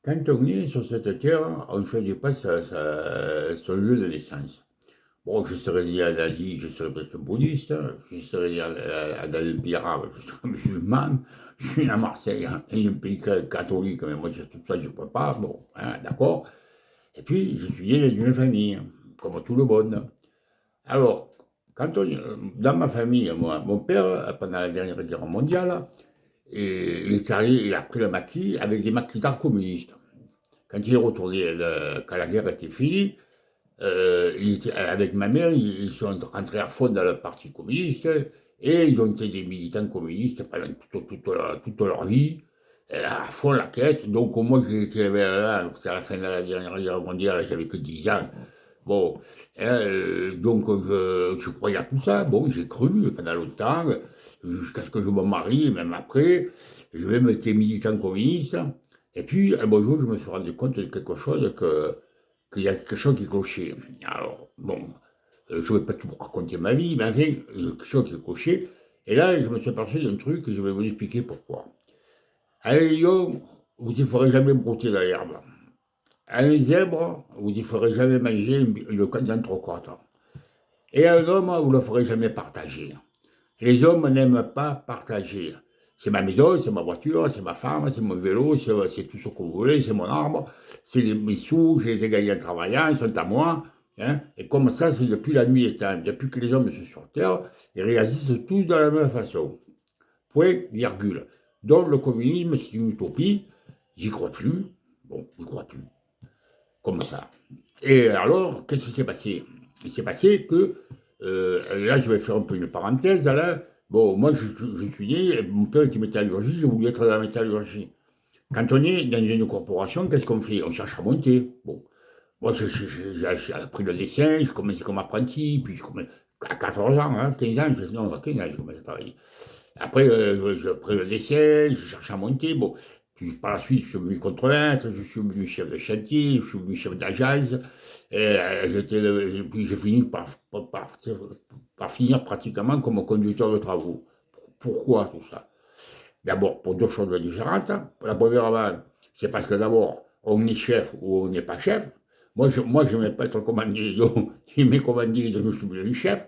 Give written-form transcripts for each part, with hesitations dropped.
Quand on est sur cette terre, on ne choisit pas son lieu de naissance. Bon, je serais né en Asie, je serais peut-être bouddhiste, je serais né dans un pays arabe, je serais musulman, je suis né à Marseille, hein, et un pays catholique, mais moi, tout ça, je ne peux pas, bon, hein, d'accord. Et puis, je suis né d'une famille, comme tout le monde. Alors, dans ma famille, moi, mon père, pendant la dernière guerre mondiale, il est allé, il a pris le maquis avec des maquis d'art communistes. Quand il est retourné, quand la guerre était finie, avec ma mère, ils sont rentrés à fond dans le Parti communiste et ils ont été des militants communistes pendant toute leur vie, et à fond la caisse. Donc moi, j'ai été élevé là, c'était à la fin de la dernière guerre mondiale, j'avais que 10 ans. Bon, hein, donc je croyais à tout ça. Bon, j'ai cru pendant longtemps, jusqu'à ce que je me marie, même après. J'ai même été militant communiste. Et puis, un beau jour, je me suis rendu compte de quelque chose qu'il y a quelque chose qui clochait. Alors, bon, je ne vais pas tout raconter ma vie, mais enfin, quelque chose qui clochait. Et là, je me suis aperçu d'un truc que je vais vous expliquer pourquoi. À un lion, vous ne ferez jamais brouter dans l'herbe. À un zèbre, vous ne ferez jamais manger une canne d'entrecôte. Et à un homme, vous ne le ferez jamais partager. Les hommes n'aiment pas partager. C'est ma maison, c'est ma voiture, c'est ma femme, c'est mon vélo, c'est tout ce que vous voulez, c'est mon arbre, c'est mes sous, je les ai gagnés en travaillant, ils sont à moi. Hein. Et comme ça, c'est depuis la nuit éteinte, depuis que les hommes sont sur Terre, ils réagissent tous de la même façon. Point, virgule. Donc le communisme, c'est une utopie, j'y crois plus. Bon, j'y crois plus. Comme ça. Et alors, qu'est-ce qui s'est passé? Il s'est passé que, là, je vais faire un peu une parenthèse, là. Bon, moi, je suis né, mon père était métallurgiste, j'ai voulu être dans la métallurgie. Quand on est dans une corporation, qu'est-ce qu'on fait? On cherche à monter. Bon, moi, j'ai appris le dessin, je commençais comme apprenti, puis je commençais à 14 ans, hein, 15 ans, non, à 15 ans, je commençais à travailler. Après, j'ai pris le dessin, je cherche à monter. Bon, puis par la suite, je suis devenu contremaître, je suis devenu chef de chantier, je suis devenu chef d'agence. Et puis j'ai fini par finir pratiquement comme conducteur de travaux. Pourquoi tout ça? D'abord, pour deux choses différentes. La première, c'est parce que d'abord, on est chef ou on n'est pas chef. Moi, je n'aimais pas être commandé, donc j'aimais commander, donc je suis devenu chef.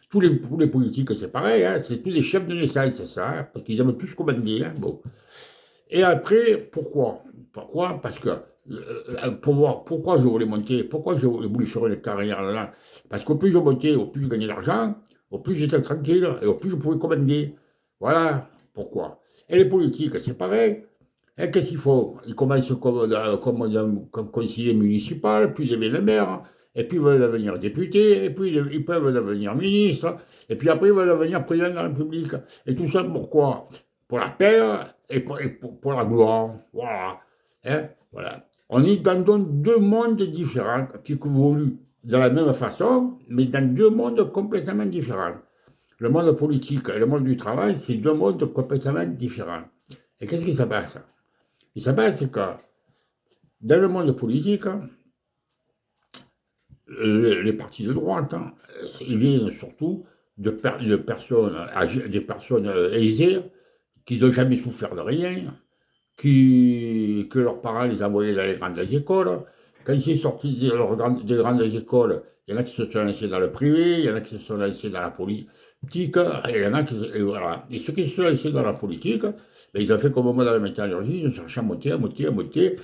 Tous les politiques, c'est pareil, hein, c'est tous les chefs de naissance, c'est ça, hein, parce qu'ils aiment tous commander. Hein, bon. Et après, pourquoi? Pourquoi? Parce que, pour voir pourquoi je voulais monter, pourquoi je voulais faire une carrière là, parce qu'au plus je montais, au plus je gagnais de l'argent, au plus j'étais tranquille, et au plus je pouvais commander. Voilà pourquoi. Et les politiques, c'est pareil. Et qu'est-ce qu'il faut? Ils commencent comme conseiller municipal, puis ils deviennent le maire, et puis ils veulent devenir député, et puis ils peuvent devenir ministre, et puis après ils veulent devenir président de la République. Et tout ça pourquoi? Pour la paix et pour la gloire. Voilà. Hein? Voilà. On est dans deux mondes différents qui évoluent de la même façon, mais dans deux mondes complètement différents. Le monde politique et le monde du travail, c'est deux mondes complètement différents. Et qu'est-ce qui se passe? Il se passe que dans le monde politique, les partis de droite, hein, ils viennent surtout de personnes, des personnes aisées qui n'ont jamais souffert de rien, que leurs parents les envoyaient dans les grandes écoles. Quand ils sont sortis des grandes écoles, il y en a qui se sont lancés dans le privé, il y en a qui se sont lancés dans la politique, et il y en a qui. Et voilà. Et ceux qui se sont lancés dans la politique, ben, ils ont fait comme moi dans la métallurgie, ils ont cherché à monter, à monter, à monter.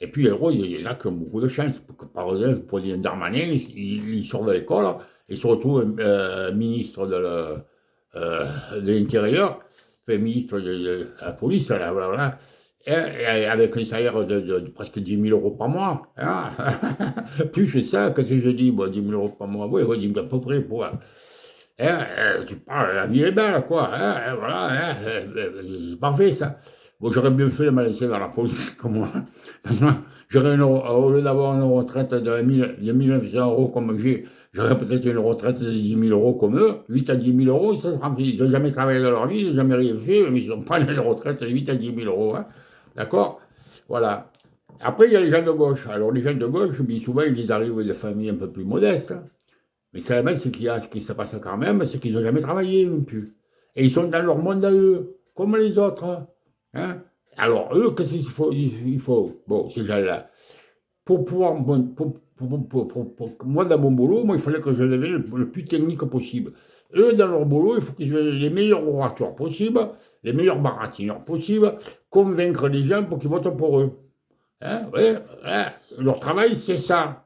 Et puis, héros, il y en a qui ont beaucoup de chance. Par exemple, pour dire Darmanin, il sort de l'école, il se retrouve ministre de l'Intérieur, enfin, ministre de la police, là, voilà, voilà. Et avec un salaire de presque 10 000 € par mois. Hein. Plus c'est ça, qu'est-ce que je dis? Bon, 10 000 € par mois, oui, oui, à peu près. Pour, hein, tu parles, la vie est belle, quoi. Hein, voilà, hein, c'est parfait, ça. Bon, j'aurais bien fait de me laisser dans la politique, comme moi. Au lieu d'avoir une retraite de 1 900 € comme j'ai, j'aurais peut-être une retraite de 10 000 € comme eux. 8 à 10 000 €, ils n'ont jamais travaillé dans leur vie, ils n'ont jamais rien fait, mais ils ont pas une retraite de 8 à 10 000 €. Hein. D'accord? Voilà. Après, il y a les gens de gauche. Alors, les gens de gauche, bien souvent, ils arrivent de familles un peu plus modestes. Hein. Mais seulement, ce qui se passe quand même, c'est qu'ils n'ont jamais travaillé non plus. Et ils sont dans leur monde à eux, comme les autres. Hein. Alors, eux, qu'est-ce qu'il faut? Il faut, bon, ces gens-là, pour pouvoir, moi, dans mon boulot, moi, il fallait que je devienne le plus technique possible. Eux, dans leur boulot, il faut qu'ils aient les meilleurs orateurs possibles, les meilleurs baratineurs possibles, convaincre les gens pour qu'ils votent pour eux. Hein, ouais, ouais. Leur travail, c'est ça.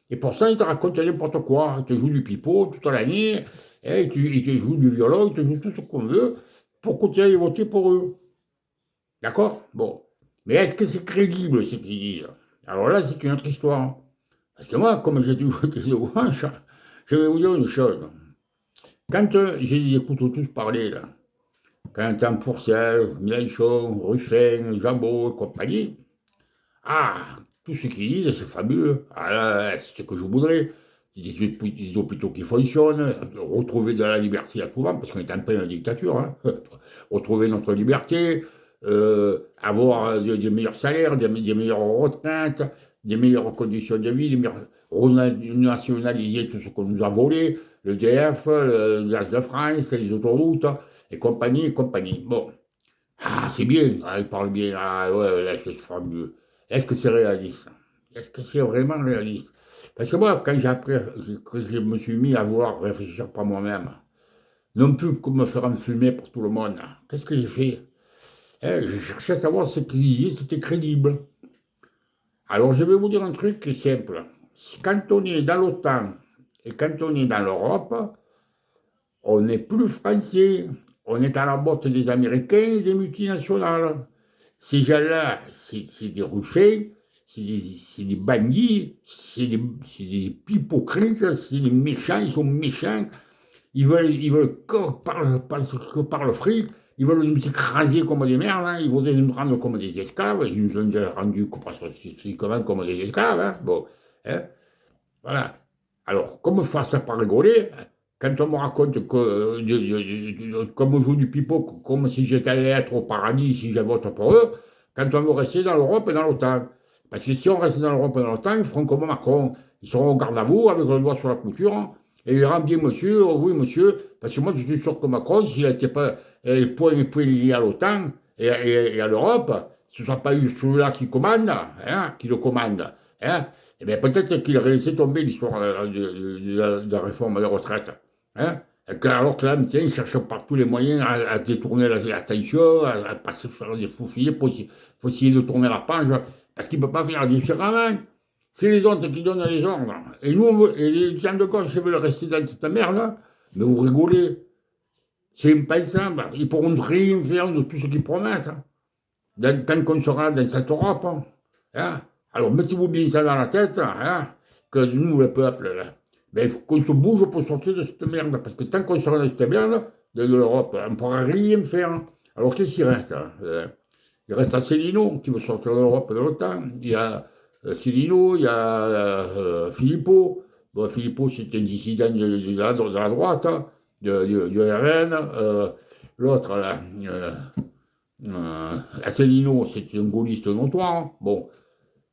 Et pour ça, ils te racontent n'importe quoi. Ils te jouent du pipeau toute l'année, hein, ils te jouent du violon, ils te jouent tout ce qu'on veut pour que tu ailles voter pour eux. D'accord? Bon. Mais est-ce que c'est crédible ce qu'ils disent? Alors là, c'est une autre histoire. Parce que moi, comme j'ai toujours été de gauche, je vais vous dire une chose. Quand j'ai écoute tous parler, là, quand j'entends Pourcel, Mélenchon, Ruffin, Jabot et compagnie, ah, tout ce qu'ils disent, c'est fabuleux. Ah là, c'est ce que je voudrais. Des hôpitaux qui fonctionnent, retrouver de la liberté à tout va, parce qu'on est en pleine dictature, hein. Retrouver notre liberté, avoir des meilleurs salaires, des meilleures retraites, des meilleures conditions de vie, nationaliser tout ce qu'on nous a volé, le DF, le gaz de France, les autoroutes, et compagnie, et compagnie. Bon, ah, c'est bien, ah, il parle bien, ah ouais, là, c'est fabuleux. Est-ce que c'est réaliste? Est-ce que c'est vraiment réaliste? Parce que moi, quand j'ai appris, que je me suis mis à vouloir réfléchir par moi-même, non plus que me faire enfumer pour tout le monde, qu'est-ce que j'ai fait? Je cherchais à savoir ce qu'il disait, c'était crédible. Alors, je vais vous dire un truc qui est simple. Quand on est dans l'OTAN et quand on est dans l'Europe, on n'est plus français. On est à la botte des Américains et des multinationales. Ces gens-là, c'est des ruchins, c'est des bandits, c'est des hypocrites, c'est des méchants, ils sont méchants. Ils veulent que par le fric, ils veulent nous écraser comme des merdes, hein. Ils voudraient nous rendre comme des esclaves, ils nous ont déjà rendus comme des esclaves, hein. Bon, hein. Voilà. Alors, comme face à pas rigoler, quand on me raconte que, comme on joue du pipeau, comme si j'étais allé être au paradis si je vote pour eux, quand on veut rester dans l'Europe et dans l'OTAN. Parce que si on reste dans l'Europe et dans l'OTAN, ils feront comme Macron. Ils seront au garde à vous avec le doigt sur la couture, hein, et ils diront bien monsieur, oh oui monsieur, parce que moi je suis sûr que Macron, s'il n'était pas le point lié à l'OTAN et à l'Europe, ce ne soit pas eu celui-là qui commande, hein, qui le commande, hein, eh bien, peut-être qu'il aurait laissé tomber l'histoire de la réforme des retraites. Hein? Alors que là, tiens, il cherche par tous les moyens à détourner l'attention, à passer faire des fous filets faut essayer de tourner la page, parce qu'il ne peut pas faire différemment. C'est les autres qui donnent les ordres. Et nous, et les gens de gauche veulent rester dans cette merde, mais vous rigolez. C'est impensable. Ils pourront rien faire de tout ce qu'ils promettent, hein, tant qu'on sera dans cette Europe. Hein. Alors, mettez-vous bien ça dans la tête, hein, que nous, le peuple, là, ben, il faut qu'on se bouge pour sortir de cette merde. Parce que tant qu'on sera dans cette merde de l'Europe, on ne pourra rien faire. Alors, qu'est-ce qu'il reste, hein? Il reste Asselineau qui veut sortir de l'Europe et de l'OTAN. Il y a Asselineau, il y a Philippot. Bon, Philippot, c'est un dissident de la droite, hein, du RN. L'autre, là, Asselineau, c'est un gaulliste notoire, hein. Bon,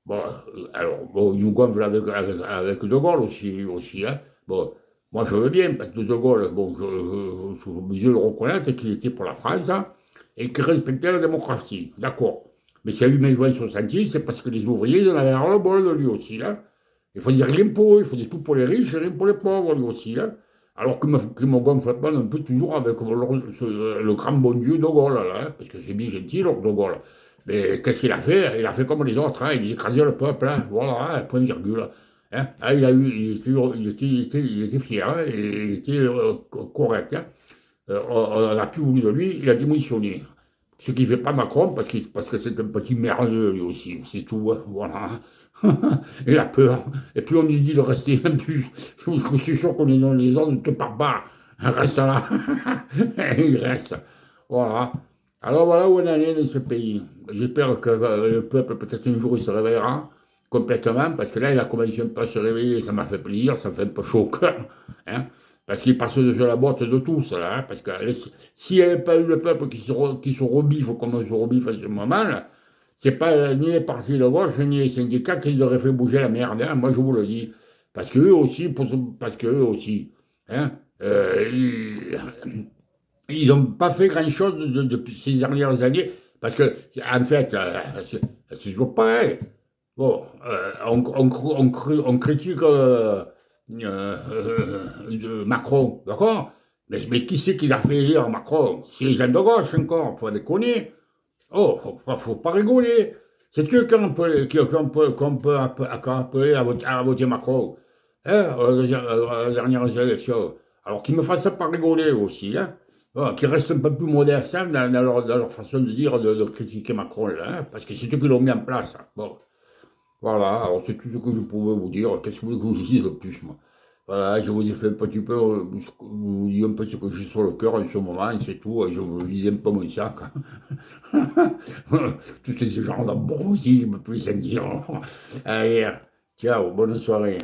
bon, alors, bon, il nous gonfle avec De Gaulle aussi, hein. Bon, moi je veux bien, parce que De Gaulle, bon, je suis obligé de le reconnaître qu'il était pour la France, hein, et qu'il respectait la démocratie, d'accord. Mais si lui met 60, c'est parce que les ouvriers, ils en avaient ras le bol de lui aussi, hein. Il faut dire rien pour eux, il faut dire tout pour les riches et rien pour les pauvres, lui aussi, hein. Alors qu'il me gonfle pas un peu toujours avec le grand bon Dieu De Gaulle, là, hein, parce que c'est bien gentil, leur De Gaulle. Mais qu'est-ce qu'il a fait? Il a fait comme les autres, hein, il a écrasé le peuple, hein, voilà, hein, point virgule. Hein. Ah, il était fier, hein, et il était correct, hein. On n'a plus voulu de lui, il a démissionné. Ce qui ne fait pas Macron, parce que c'est un petit merdeux lui aussi, c'est tout, hein, voilà. Il a peur. Et puis on lui dit de rester un plus. Je suis sûr qu'on est dans les ordres, ne te pars pas. Reste là. Il reste. Voilà. Alors voilà où on en est dans ce pays. J'espère que le peuple, peut-être un jour, il se réveillera complètement, parce que là, il a commencé un peu à se réveiller, ça m'a fait plaisir, ça me fait un peu chaud au cœur, hein, parce qu'il passe de la botte de tous, là, hein, parce que s'il n'y avait pas eu le peuple qui se rebiffe comme on se rebiffe en ce moment, là, c'est pas ni les partis de gauche, ni les syndicats qui auraient fait bouger la merde, hein, moi je vous le dis. Parce que eux aussi, hein, ils n'ont pas fait grand-chose depuis ces dernières années, Parce que, en fait, c'est toujours pareil. Bon, on critique Macron, d'accord? Mais qui c'est qui l'a fait élire Macron? C'est les gens de gauche encore, faut déconner. Oh, faut pas rigoler. C'est eux qu'on peut appeler à voter Macron, hein, à la dernière élection. Alors qu'ils me fassent pas rigoler aussi, hein. Qu'ils restent un peu plus modestes hein, dans leur façon de dire, de critiquer Macron, là, hein, parce que c'est eux qui l'ont mis en place. Hein. Bon, voilà, alors c'est tout ce que je pouvais vous dire. Qu'est-ce que vous voulez que je vous dise de plus, moi? Voilà, je vous ai fait un petit peu, vous dis un peu ce que j'ai sur le cœur en ce moment, c'est tout. Je vous dis un peu mon sac. Tout ce genre d'abrutis, je ne peux plus en dire. Allez, ciao, bonne soirée.